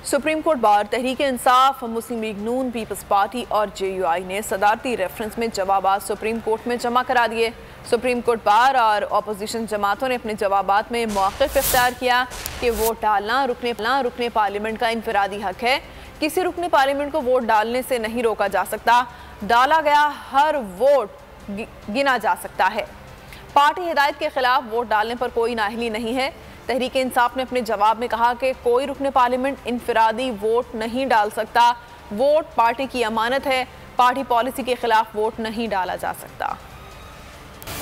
Supreme court bar, Tehreek Insaf, मुस्लिम league नून, peoples party और JUI ने सदारती reference में जवाबात सुप्रीम कोर्ट में जमा करा दिए। सुप्रीम कोर्ट बार और अपोजिशन जमातों ने अपने जवाबात में मौक़िफ़ इख्तियार किया कि वोट डालना रुकने पार्लियामेंट का इनफरादी हक है। किसी रुकने पार्लियामेंट को वोट डालने से नहीं रोका जा सकता। डाला गया हर वोट गिना जा सकता है। पार्टी हिदायत के खिलाफ वोट डालने पर कोई नाअहली नहीं है। तहरीक इंसाफ ने अपने जवाब में कहा कि कोई रुकने पार्लियामेंट इनफरादी वोट नहीं डाल सकता। वोट पार्टी की अमानत है। पार्टी पॉलिसी के खिलाफ वोट नहीं डाला जा सकता।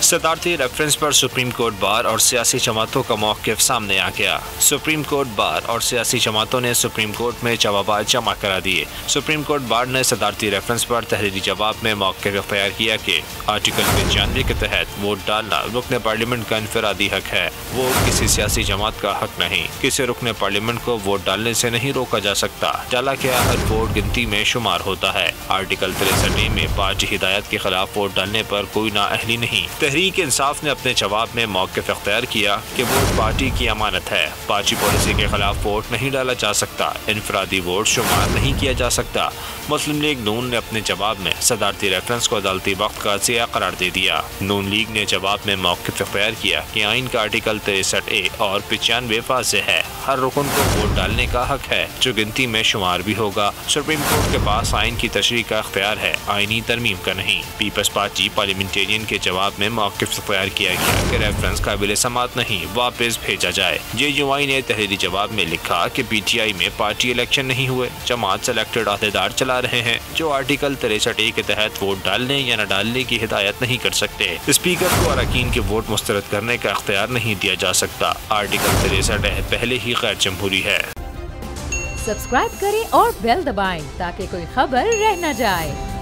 सदारती रेफरेंस पर सुप्रीम कोर्ट बार और सियासी जमातों का मौक़िफ़ सामने आ गया। सुप्रीम कोर्ट बार और सियासी जमातों ने सुप्रीम कोर्ट में जवाबात जमा करा दिए। सुप्रीम कोर्ट बार ने सदारती रेफरेंस पर तहरीरी जवाब में मौक़िफ़ इख्तियार किया कि आर्टिकल 95 के तहत वोट डालना रुकने पार्लियामेंट का इनफरादी हक है। वो किसी सियासी जमात का हक नहीं। किसी रुकने पार्लियामेंट को वोट डालने से नहीं रोका जा सकता। डाला गया हर वोट गिनती में शुमार होता है। आर्टिकल 63 में पार्टी हिदायत के खिलाफ वोट डालने पर कोई नाअहली नहीं। तहरीक इंसाफ ने अपने जवाब में मौक़िफ़ इख्तियार किया कि वोट पार्टी की अमानत है। पार्टी पॉलिसी के खिलाफ वोट नहीं डाला जा सकता। इनफरादी वोट शुमार नहीं किया जा सकता। मुस्लिम लीग नून ने अपने जवाब में सदारती रेफरेंस को अदालती वक्त का ज़िया करार दे दिया। नून लीग ने जवाब में मौक़िफ़ इख्तियार किया कि आइन का आर्टिकल 63A और 95 वाज़ेह है। हर रुकन को वोट डालने का हक है, जो गिनती में शुमार भी होगा। सुप्रीम कोर्ट के पास आइन की तशरीह का इख्तियार है, आइनी तरमीम का नहीं। पीपल्स पार्टी पार्लियामेंटेरियन के जवाब में मौक़िफ़ इख्तियार किया गया कि रेफरेंस काबिल समात नहीं, वापस भेजा जाए। JUI ने तहरीरी जवाब में लिखा कि PTI में पार्टी इलेक्शन नहीं हुए। जमात सेलेक्टेड अहदेदार चला रहे हैं, जो आर्टिकल 63A के तहत वोट डालने या न डालने की हिदायत नहीं कर सकते। स्पीकर को अरकान के वोट मुस्तरद करने का इख्तियार नहीं दिया जा सकता। आर्टिकल 63 पहले ही गैर जमहूरी है। सब्सक्राइब करें और बेल दबाएं ताकि कोई खबर रह न जाए।